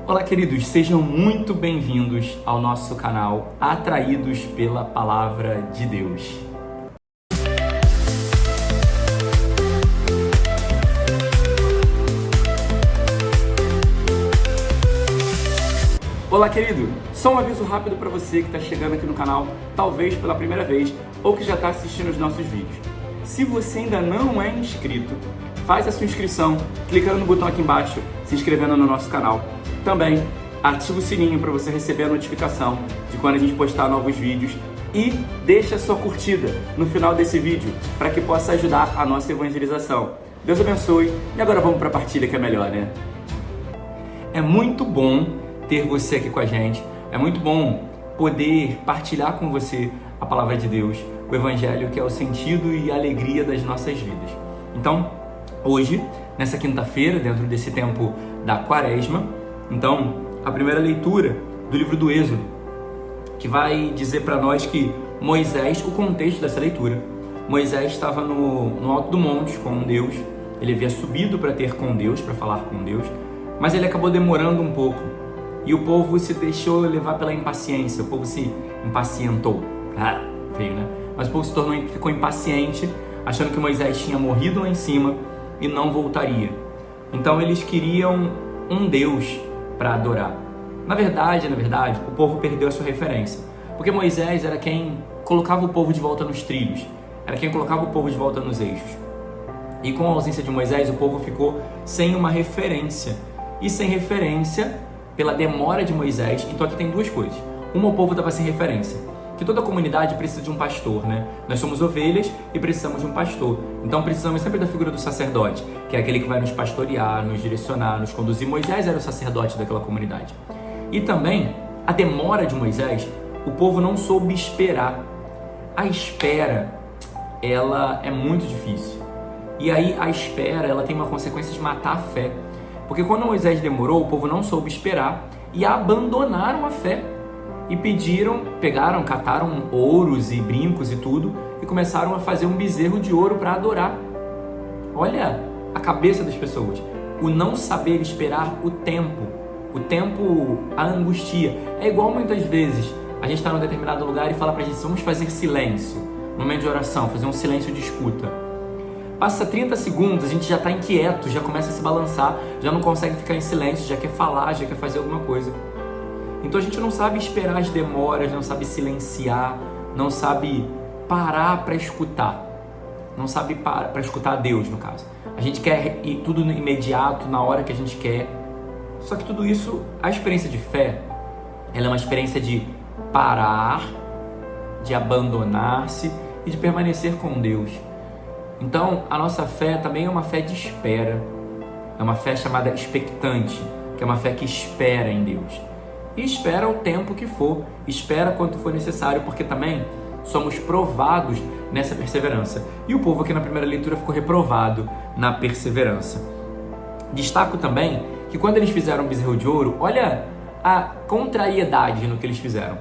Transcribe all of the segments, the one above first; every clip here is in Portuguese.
Olá, queridos, sejam muito bem-vindos ao nosso canal Atraídos pela Palavra de Deus. Olá, querido, só um aviso rápido para você que está chegando aqui no canal, talvez pela primeira vez, ou que já está assistindo os nossos vídeos. Se você ainda não é inscrito, faz a sua inscrição clicando no botão aqui embaixo, se inscrevendo no nosso canal. Também ativa o sininho para você receber a notificação de quando a gente postar novos vídeos e deixa a sua curtida no final desse vídeo para que possa ajudar a nossa evangelização. Deus abençoe e agora vamos para a partilha que é melhor, né? É muito bom ter você aqui com a gente, é muito bom poder partilhar com você a palavra de Deus, o Evangelho que é o sentido e a alegria das nossas vidas. Então, hoje, nessa quinta-feira, dentro desse tempo da Quaresma, então, a primeira leitura do livro do Êxodo, que vai dizer para nós que Moisés, o contexto dessa leitura, Moisés estava no alto do monte com Deus, ele havia subido para ter com Deus, para falar com Deus, mas ele acabou demorando um pouco e o povo se deixou levar pela impaciência, o povo se impacientou, feio, né? Mas o povo ficou impaciente, achando que Moisés tinha morrido lá em cima e não voltaria. Então eles queriam um Deus para adorar. Na verdade, o povo perdeu a sua referência, porque Moisés era quem colocava o povo de volta nos trilhos, era quem colocava o povo de volta nos eixos. E com a ausência de Moisés, o povo ficou sem uma referência. E sem referência, pela demora de Moisés, então aqui tem duas coisas. Uma, o povo estava sem referência, que toda comunidade precisa de um pastor, né? Nós somos ovelhas e precisamos de um pastor. Então precisamos sempre da figura do sacerdote, que é aquele que vai nos pastorear, nos direcionar, nos conduzir. Moisés era o sacerdote daquela comunidade. E também, a demora de Moisés, o povo não soube esperar. A espera, ela é muito difícil. E aí a espera, ela tem uma consequência de matar a fé. Porque quando Moisés demorou, o povo não soube esperar e abandonaram a fé. E cataram ouros e brincos e tudo e começaram a fazer um bezerro de ouro para adorar. Olha a cabeça das pessoas. O não saber esperar o tempo, a angustia. É igual muitas vezes a gente está num determinado lugar e fala pra gente, vamos fazer silêncio, no momento de oração, fazer um silêncio de escuta. Passa 30 segundos, a gente já está inquieto, já começa a se balançar, já não consegue ficar em silêncio, já quer falar, já quer fazer alguma coisa. Então a gente não sabe esperar as demoras, não sabe silenciar, não sabe parar para escutar. Não sabe parar para escutar a Deus, no caso. A gente quer ir tudo no imediato, na hora que a gente quer. Só que tudo isso, a experiência de fé, ela é uma experiência de parar, de abandonar-se e de permanecer com Deus. Então a nossa fé também é uma fé de espera. É uma fé chamada expectante, que é uma fé que espera em Deus. E espera o tempo que for, espera quanto for necessário, porque também somos provados nessa perseverança. E o povo aqui na primeira leitura ficou reprovado na perseverança. Destaco também que quando eles fizeram o bezerro de ouro, olha a contrariedade no que eles fizeram.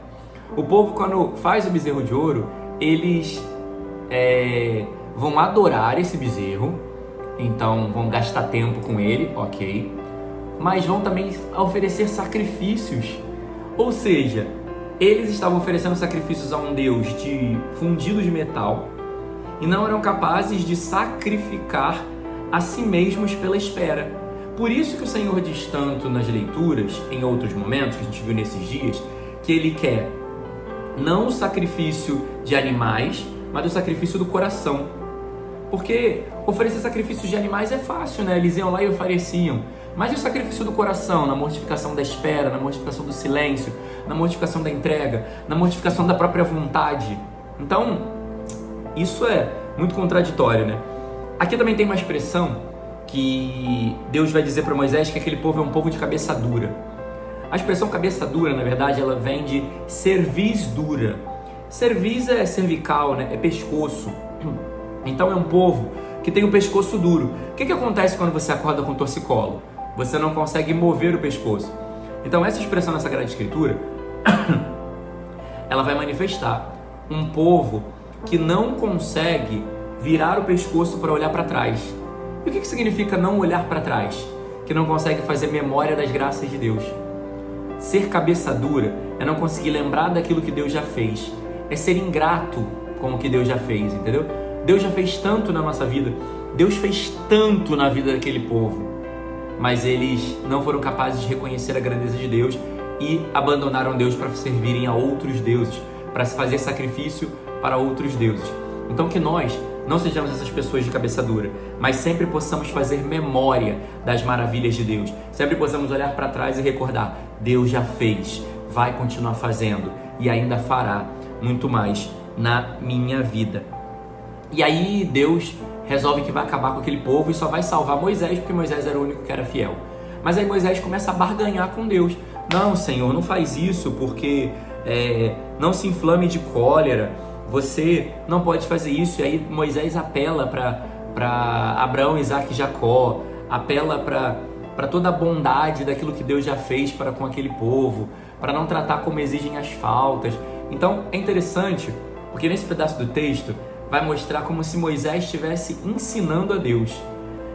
O povo, quando faz o bezerro de ouro, eles vão adorar esse bezerro, então vão gastar tempo com ele, ok, mas vão também oferecer sacrifícios. Ou seja, eles estavam oferecendo sacrifícios a um Deus fundido de metal e não eram capazes de sacrificar a si mesmos pela espera. Por isso que o Senhor diz tanto nas leituras, em outros momentos que a gente viu nesses dias, que Ele quer não o sacrifício de animais, mas o sacrifício do coração. Porque oferecer sacrifícios de animais é fácil, né? Eles iam lá e ofereciam. Mas e o sacrifício do coração, na mortificação da espera, na mortificação do silêncio, na mortificação da entrega, na mortificação da própria vontade? Então, isso é muito contraditório, né? Aqui também tem uma expressão que Deus vai dizer para Moisés que aquele povo é um povo de cabeça dura. A expressão cabeça dura, na verdade, ela vem de cerviz dura. Cerviz é cervical, né? É pescoço. Então é um povo que tem o pescoço duro. O que acontece quando você acorda com torcicolo? Você não consegue mover o pescoço. Então essa expressão na Sagrada Escritura, ela vai manifestar um povo que não consegue virar o pescoço para olhar para trás. E o que significa não olhar para trás? Que não consegue fazer memória das graças de Deus. ser cabeça dura é não conseguir lembrar daquilo que Deus já fez. É ser ingrato com o que Deus já fez, entendeu? Deus já fez tanto na nossa vida. Deus fez tanto na vida daquele povo. Mas eles não foram capazes de reconhecer a grandeza de Deus e abandonaram Deus para servirem a outros deuses, para se fazer sacrifício para outros deuses. Então que nós não sejamos essas pessoas de cabeça dura, mas sempre possamos fazer memória das maravilhas de Deus. Sempre possamos olhar para trás e recordar: Deus já fez, vai continuar fazendo e ainda fará muito mais na minha vida. E aí Deus resolve que vai acabar com aquele povo e só vai salvar Moisés, porque Moisés era o único que era fiel. Mas aí Moisés começa a barganhar com Deus. Não, Senhor, não faz isso, porque não se inflame de cólera, você não pode fazer isso. E aí Moisés apela para Abraão, Isaac e Jacó, apela para toda a bondade daquilo que Deus já fez para com aquele povo, para não tratar como exigem as faltas. Então é interessante, porque nesse pedaço do texto vai mostrar como se Moisés estivesse ensinando a Deus.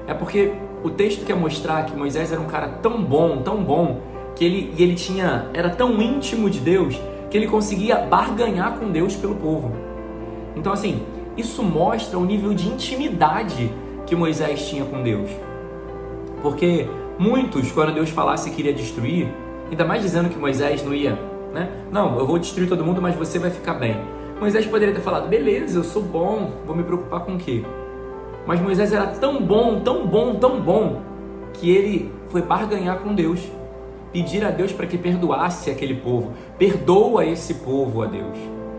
É porque o texto quer mostrar que Moisés era um cara tão bom, que ele era tão íntimo de Deus, que ele conseguia barganhar com Deus pelo povo. Então assim, isso mostra o nível de intimidade que Moisés tinha com Deus. Porque muitos, quando Deus falasse que iria destruir, ainda mais dizendo que Moisés não ia, não, eu vou destruir todo mundo, mas você vai ficar bem. Moisés poderia ter falado: beleza, eu sou bom, vou me preocupar com o quê? Mas Moisés era tão bom, que ele foi barganhar com Deus, pedir a Deus para que perdoasse aquele povo. Perdoa esse povo, a Deus,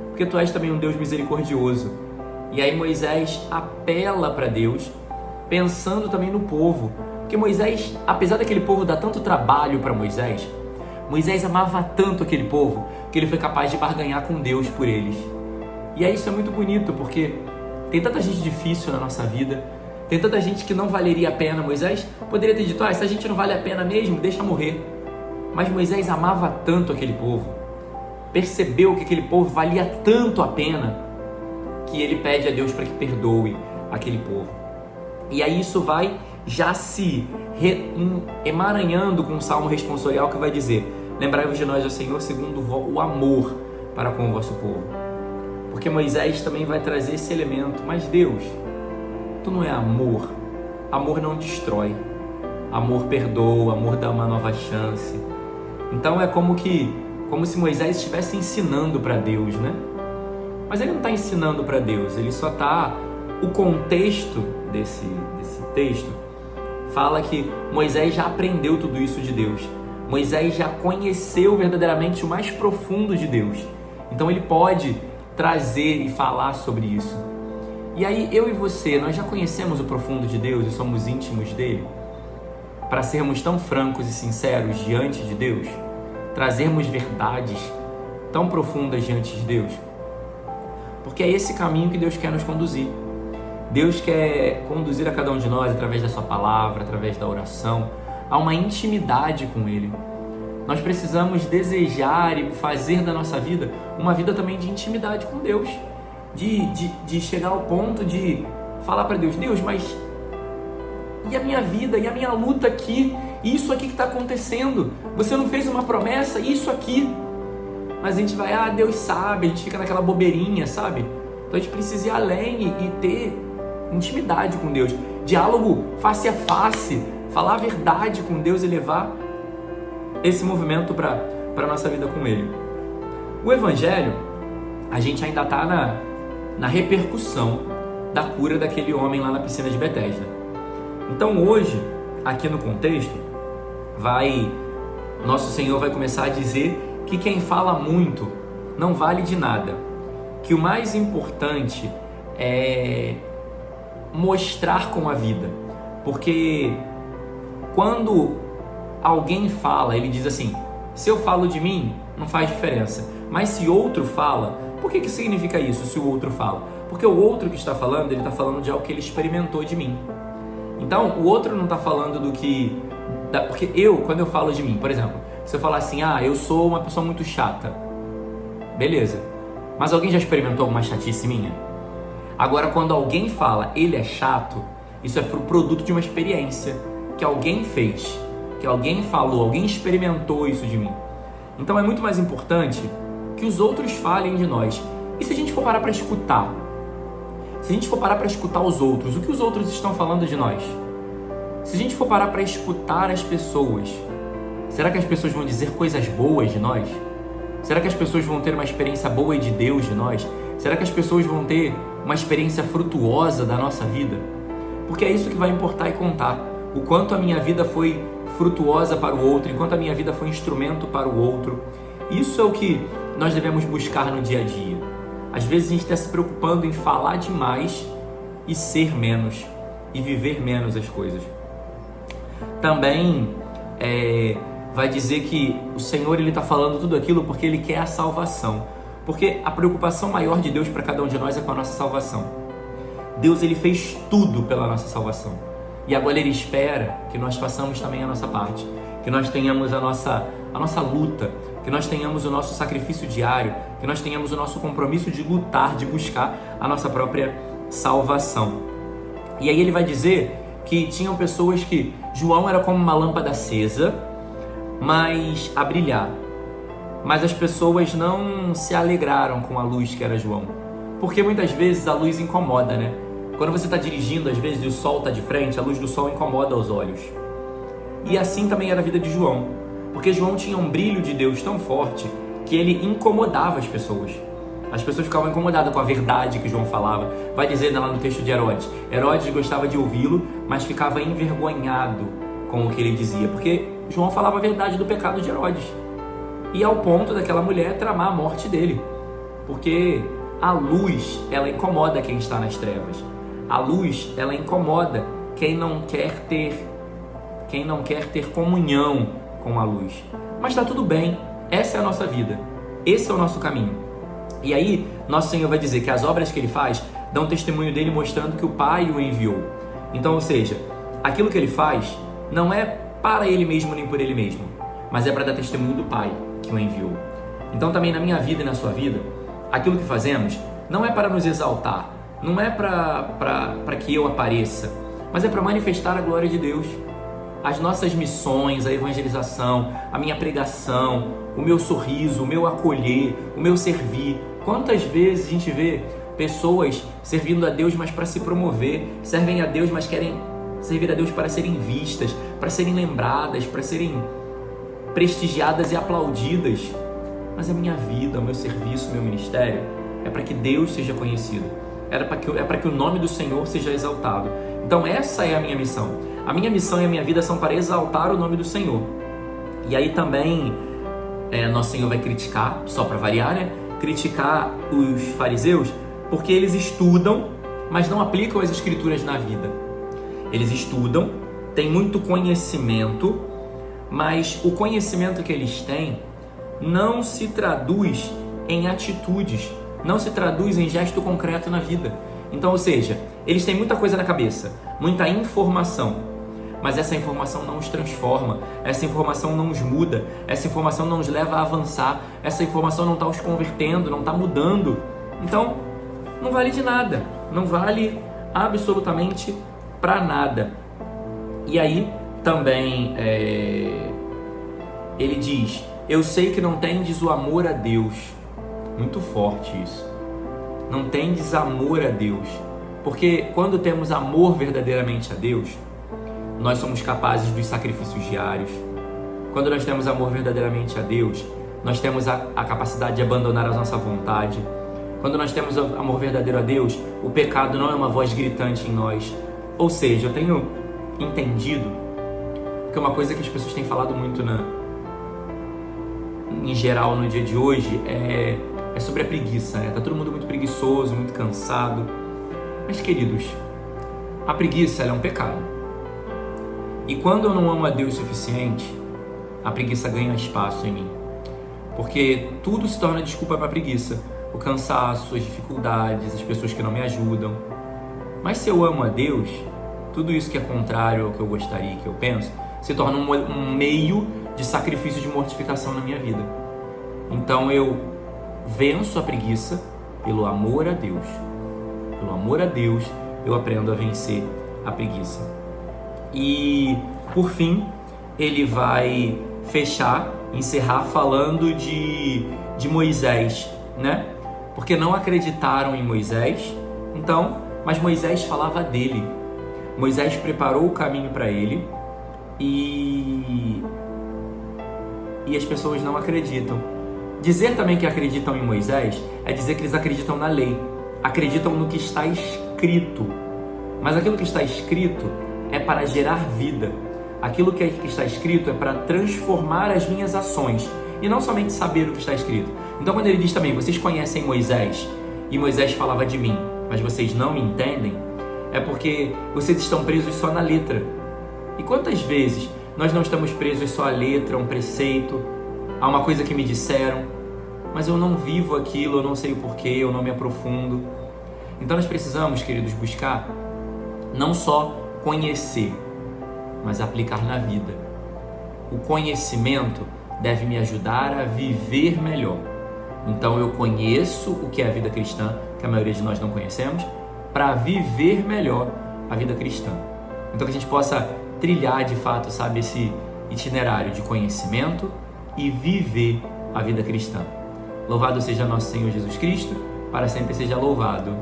porque tu és também um Deus misericordioso. E aí Moisés apela para Deus, pensando também no povo, porque Moisés, apesar daquele povo dar tanto trabalho para Moisés amava tanto aquele povo, que ele foi capaz de barganhar com Deus por eles. E aí isso é muito bonito, porque tem tanta gente difícil na nossa vida, tem tanta gente que não valeria a pena. Moisés poderia ter dito: essa gente não vale a pena mesmo, deixa morrer. Mas Moisés amava tanto aquele povo, percebeu que aquele povo valia tanto a pena, que ele pede a Deus para que perdoe aquele povo. E aí isso vai já se emaranhando com o salmo responsorial, que vai dizer: lembrai-vos de nós, ó Senhor, segundo o amor para com o vosso povo. Porque Moisés também vai trazer esse elemento. Mas Deus, tu não é amor. Amor não destrói. Amor perdoa, amor dá uma nova chance. Então é como se Moisés estivesse ensinando para Deus, Mas ele não está ensinando para Deus, ele só está... O contexto desse texto fala que Moisés já aprendeu tudo isso de Deus. Moisés já conheceu verdadeiramente o mais profundo de Deus. Então ele pode trazer e falar sobre isso. E aí eu e você, nós já conhecemos o profundo de Deus e somos íntimos dele? Para sermos tão francos e sinceros diante de Deus? Trazermos verdades tão profundas diante de Deus? Porque é esse caminho que Deus quer nos conduzir. Deus quer conduzir a cada um de nós através da sua palavra, através da oração, a uma intimidade com Ele. Nós precisamos desejar e fazer da nossa vida uma vida também de intimidade com Deus, de chegar ao ponto de falar para Deus: Deus, mas e a minha vida, e a minha luta aqui, isso aqui que está acontecendo? Você não fez uma promessa? Isso aqui. Mas a gente vai: Deus sabe, a gente fica naquela bobeirinha, sabe? Então a gente precisa ir além e ter intimidade com Deus, diálogo face a face, falar a verdade com Deus e levar esse movimento para a nossa vida com Ele. O Evangelho, a gente ainda está na repercussão da cura daquele homem lá na piscina de Betesda. Então hoje, aqui no contexto, nosso Senhor vai começar a dizer que quem fala muito não vale de nada, que o mais importante é mostrar com a vida, porque quando alguém fala, ele diz assim: se eu falo de mim, não faz diferença, mas se outro fala, por que significa isso, se o outro fala? Porque o outro que está falando, ele está falando de algo que ele experimentou de mim. Então, o outro não está falando porque quando eu falo de mim, por exemplo, se eu falar assim: eu sou uma pessoa muito chata, beleza, mas alguém já experimentou alguma chatice minha? Agora, quando alguém fala, ele é chato, isso é produto de uma experiência que alguém fez, que alguém falou, alguém experimentou isso de mim. Então é muito mais importante que os outros falem de nós. E se a gente for parar para escutar? Se a gente for parar para escutar os outros, o que os outros estão falando de nós? Se a gente for parar para escutar as pessoas, será que as pessoas vão dizer coisas boas de nós? Será que as pessoas vão ter uma experiência boa de Deus de nós? Será que as pessoas vão ter uma experiência frutuosa da nossa vida? Porque é isso que vai importar e contar. O quanto a minha vida foi frutuosa para o outro, enquanto a minha vida foi instrumento para o outro. Isso é o que nós devemos buscar no dia a dia. Às vezes a gente está se preocupando em falar demais e ser menos, e viver menos as coisas. Também vai dizer que o Senhor está falando tudo aquilo porque Ele quer a salvação. Porque a preocupação maior de Deus para cada um de nós é com a nossa salvação. Deus Ele fez tudo pela nossa salvação. E agora Ele espera que nós façamos também a nossa parte. Que nós tenhamos a nossa luta, que nós tenhamos o nosso sacrifício diário, que nós tenhamos o nosso compromisso de lutar, de buscar a nossa própria salvação. E aí Ele vai dizer que tinham pessoas que João era como uma lâmpada acesa, mas a brilhar. Mas as pessoas não se alegraram com a luz que era João. Porque muitas vezes a luz incomoda, né? Quando você está dirigindo, às vezes, e o sol está de frente, a luz do sol incomoda os olhos. E assim também era a vida de João. Porque João tinha um brilho de Deus tão forte que ele incomodava as pessoas. As pessoas ficavam incomodadas com a verdade que João falava. Vai dizer lá no texto de Herodes. Herodes gostava de ouvi-lo, mas ficava envergonhado com o que ele dizia. Porque João falava a verdade do pecado de Herodes. E ao ponto daquela mulher tramar a morte dele. Porque a luz, ela incomoda quem está nas trevas. A luz, ela incomoda quem não quer ter comunhão com a luz. Mas está tudo bem, essa é a nossa vida, esse é o nosso caminho. E aí, nosso Senhor vai dizer que as obras que Ele faz dão testemunho dele mostrando que o Pai o enviou. Então, ou seja, aquilo que Ele faz não é para Ele mesmo nem por Ele mesmo, mas é para dar testemunho do Pai que o enviou. Então também na minha vida e na sua vida, aquilo que fazemos não é para nos exaltar, não é para que eu apareça, mas é para manifestar a glória de Deus. As nossas missões, a evangelização, a minha pregação, o meu sorriso, o meu acolher, o meu servir. Quantas vezes a gente vê pessoas servindo a Deus, mas para se promover, servem a Deus, mas querem servir a Deus para serem vistas, para serem lembradas, para serem prestigiadas e aplaudidas. Mas a minha vida, o meu serviço, o meu ministério é para que Deus seja conhecido, é para que o nome do Senhor seja exaltado. Então essa é a minha missão. A minha missão e a minha vida são para exaltar o nome do Senhor. E aí também nosso Senhor vai criticar, só para variar, né? Criticar os fariseus, porque eles estudam, mas não aplicam as escrituras na vida. Eles estudam, têm muito conhecimento, mas o conhecimento que eles têm não se traduz em atitudes, não se traduz em gesto concreto na vida. Então, ou seja, eles têm muita coisa na cabeça, muita informação, mas essa informação não os transforma, essa informação não os muda, essa informação não os leva a avançar, essa informação não está os convertendo, não está mudando. Então, não vale de nada, não vale absolutamente para nada. E aí, também, ele diz, eu sei que não tendes o amor a Deus. Muito forte isso. Não tendes amor a Deus. Porque quando temos amor verdadeiramente a Deus, nós somos capazes dos sacrifícios diários. Quando nós temos amor verdadeiramente a Deus, nós temos a capacidade de abandonar a nossa vontade. Quando nós temos amor verdadeiro a Deus, o pecado não é uma voz gritante em nós. Ou seja, eu tenho entendido que uma coisa que as pessoas têm falado muito em geral no dia de hoje é sobre a preguiça, né? Tá todo mundo muito preguiçoso, muito cansado. Mas, queridos, a preguiça ela é um pecado. E quando eu não amo a Deus o suficiente, a preguiça ganha espaço em mim. Porque tudo se torna desculpa para a preguiça. O cansaço, as dificuldades, as pessoas que não me ajudam. Mas se eu amo a Deus, tudo isso que é contrário ao que eu gostaria, que eu penso, se torna um meio de sacrifício, de mortificação na minha vida. Então eu venço a preguiça pelo amor a Deus. Pelo amor a Deus, eu aprendo a vencer a preguiça. E, por fim, ele vai fechar encerrar falando de Moisés, né? Porque não acreditaram em Moisés, então, mas Moisés falava dele. Moisés preparou o caminho para ele e as pessoas não acreditam. Dizer também que acreditam em Moisés é dizer que eles acreditam na lei, acreditam no que está escrito. Mas aquilo que está escrito é para gerar vida. Aquilo que está escrito é para transformar as minhas ações e não somente saber o que está escrito. Então quando ele diz também, vocês conhecem Moisés e Moisés falava de mim, mas vocês não me entendem, é porque vocês estão presos só na letra. E quantas vezes nós não estamos presos só à letra, a um preceito, a uma coisa que me disseram, mas eu não vivo aquilo, eu não sei o porquê, eu não me aprofundo. Então nós precisamos, queridos, buscar não só conhecer, mas aplicar na vida. O conhecimento deve me ajudar a viver melhor. Então eu conheço o que é a vida cristã, que a maioria de nós não conhecemos, para viver melhor a vida cristã. Então que a gente possa trilhar de fato, sabe, esse itinerário de conhecimento e viver a vida cristã. Louvado seja nosso Senhor Jesus Cristo, para sempre seja louvado.